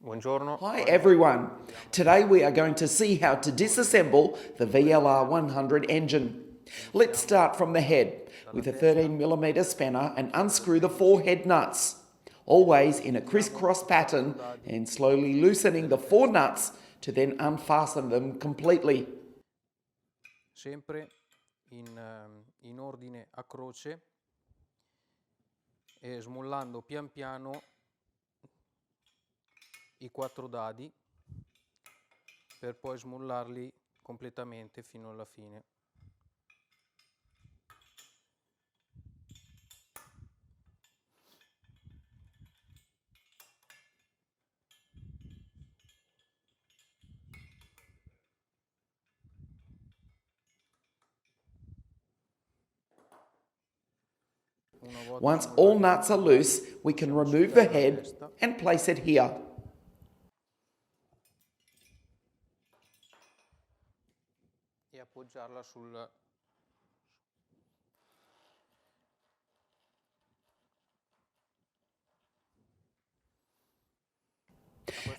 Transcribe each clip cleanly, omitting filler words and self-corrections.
Buongiorno. Hi everyone. Today we are going to see how to disassemble the VLR 100 engine. Let's start from the head with a 13mm spanner and unscrew the 4 head nuts, always in a crisscross pattern, and slowly loosening the 4 nuts to then unfasten them completely. Sempre in ordine a croce e smollando pian piano i 4 dadi per poi smollarli completamente fino alla fine. Once all nuts are loose, we can remove the head and place it here. E appoggiarla sul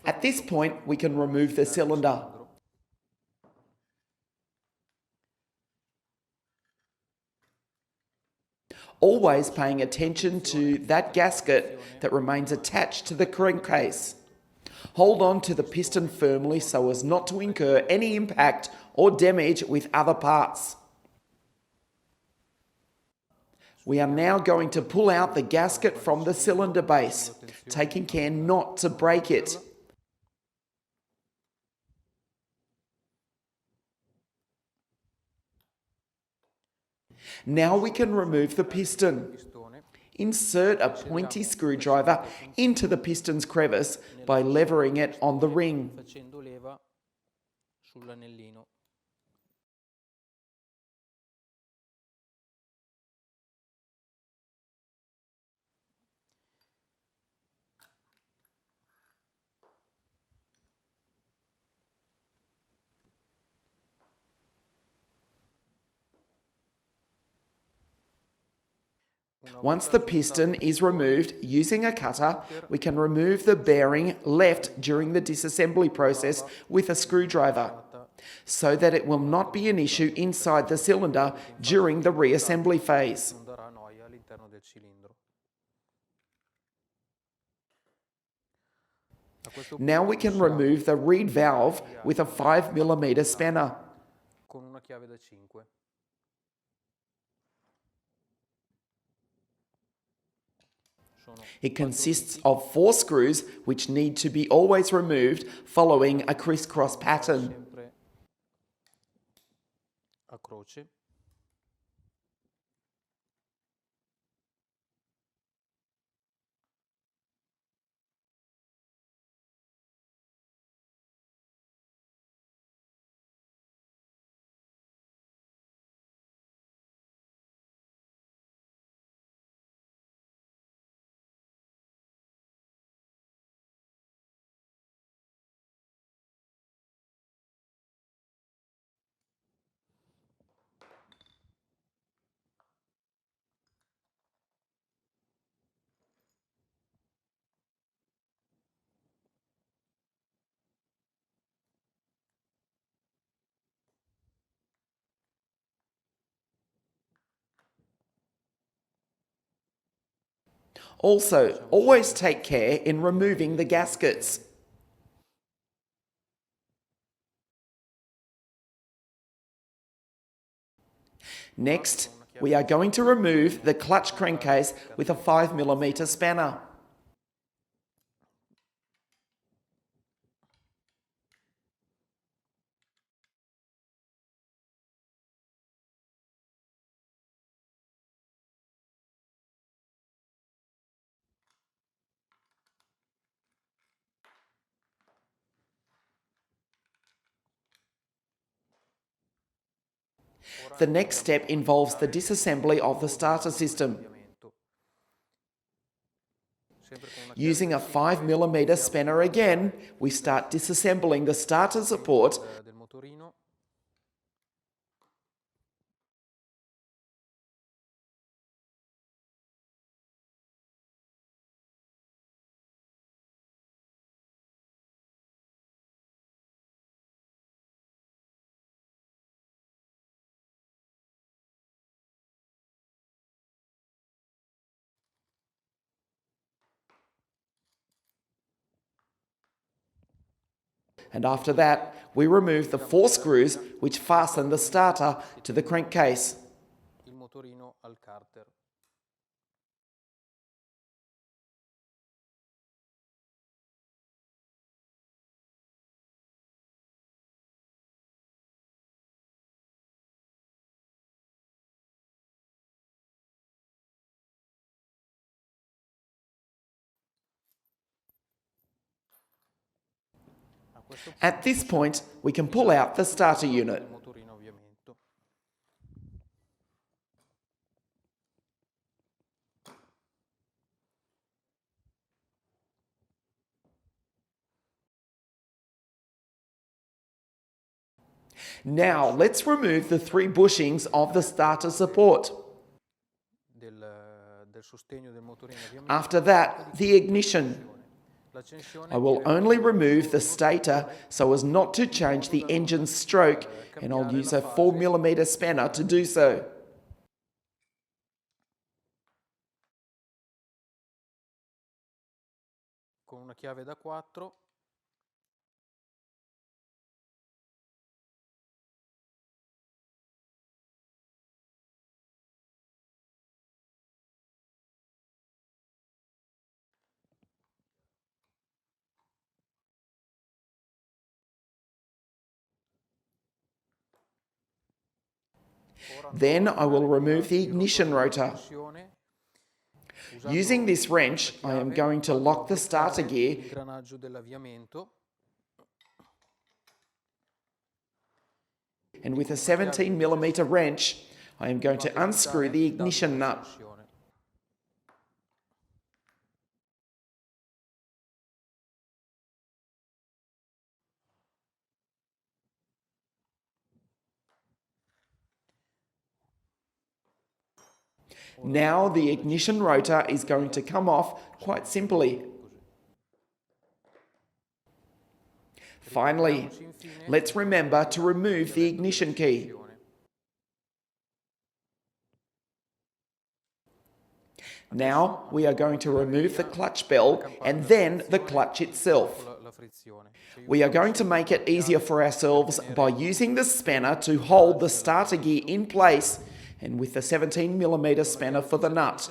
At this point, we can remove the cylinder. Always paying attention to that gasket that remains attached to the crankcase. Hold on to the piston firmly so as not to incur any impact or damage with other parts. We are now going to pull out the gasket from the cylinder base, taking care not to break it. Now we can remove the piston. Insert a pointy screwdriver into the piston's crevice by levering it on the ring. facendo leva sull'anellino. Once the piston is removed, using a cutter, we can remove the bearing left during the disassembly process with a screwdriver, so that it will not be an issue inside the cylinder during the reassembly phase. Non darà noia all'interno del cilindro. Now we can remove the reed valve with a 5mm spanner. Con una chiave da 5. It consists of 4 screws which need to be always removed following a crisscross pattern. Sempre a croce. Also, always take care in removing the gaskets. Next, we are going to remove the clutch crankcase with a 5mm spanner. The next step involves the disassembly of the starter system. Using a 5mm spanner again, we start disassembling the starter support Del motorino. And after that, we remove the 4 screws which fasten the starter to the crankcase. il motorino al carter. At this point, we can pull out the starter unit. Il motorino a avviamento. Now, let's remove the 3 bushings of the starter support. Del sostegno del motorino a avviamento. After that, the ignition. I will only remove the stator so as not to change the engine's stroke, and I'll use a 4mm spanner to do so. Con una chiave da 4 Then I will remove the ignition rotor. Using this wrench, I am going to lock the starter gear l'ingranaggio dell'avviamento. and with a 17mm wrench, I am going to unscrew the ignition nut. Now the ignition rotor is going to come off quite simply. Finally, let's remember to remove the ignition key. Now we are going to remove the clutch bell and then the clutch itself. We are going to make it easier for ourselves by using the spanner to hold the starter gear in place and with the 17mm spanner for the nut.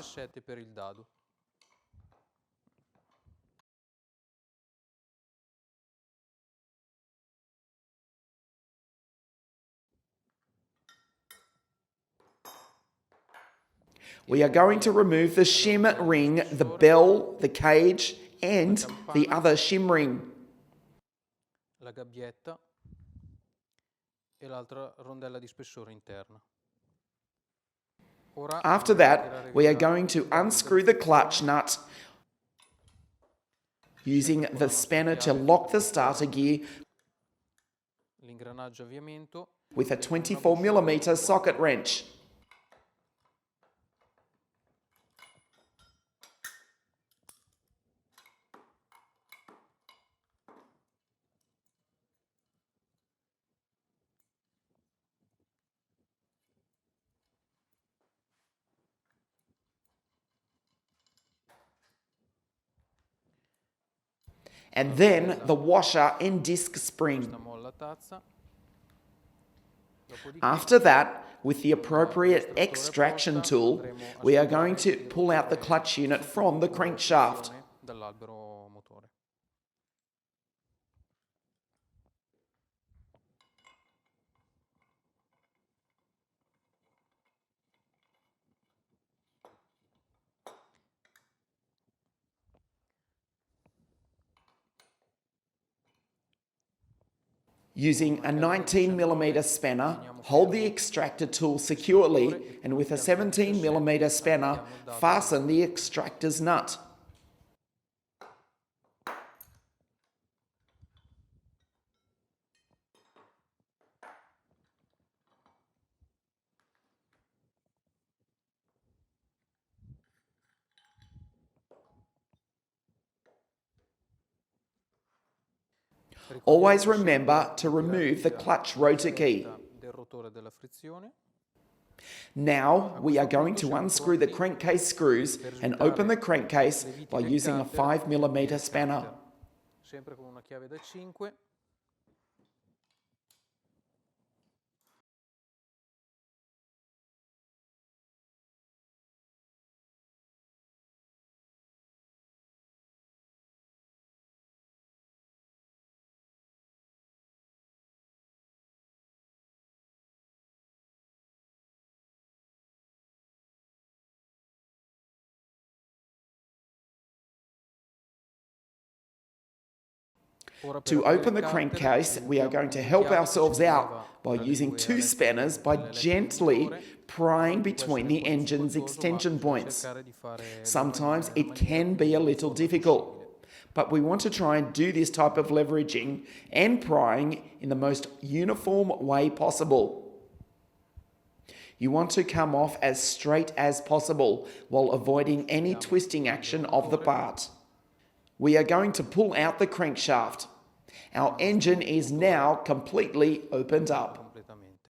We are going to remove the shim ring, the bell, the cage, and the other shim ring. La gabbietta e l'altra rondella di spessore interna. After that, we are going to unscrew the clutch nut using the spanner to lock the starter gear L'ingranaggio avviamento. with a 24mm socket wrench. And then the washer and disc spring. After that, with the appropriate extraction tool, we are going to pull out the clutch unit from the crankshaft. Dall'albero motore. Using a 19mm spanner, hold the extractor tool securely and with a 17mm spanner, fasten the extractor's nut. Always remember to remove the clutch rotor key. Now we are going to unscrew the crankcase screws and open the crankcase by using a 5mm spanner. Sempre con una chiave da 5. To open the crankcase, we are going to help ourselves out by using two spanners by gently prying between the engine's extension points. Sometimes it can be a little difficult, but we want to try and do this type of leveraging and prying in the most uniform way possible. You want to come off as straight as possible while avoiding any twisting action of the part. We are going to pull out the crankshaft. Our engine is now completely opened up.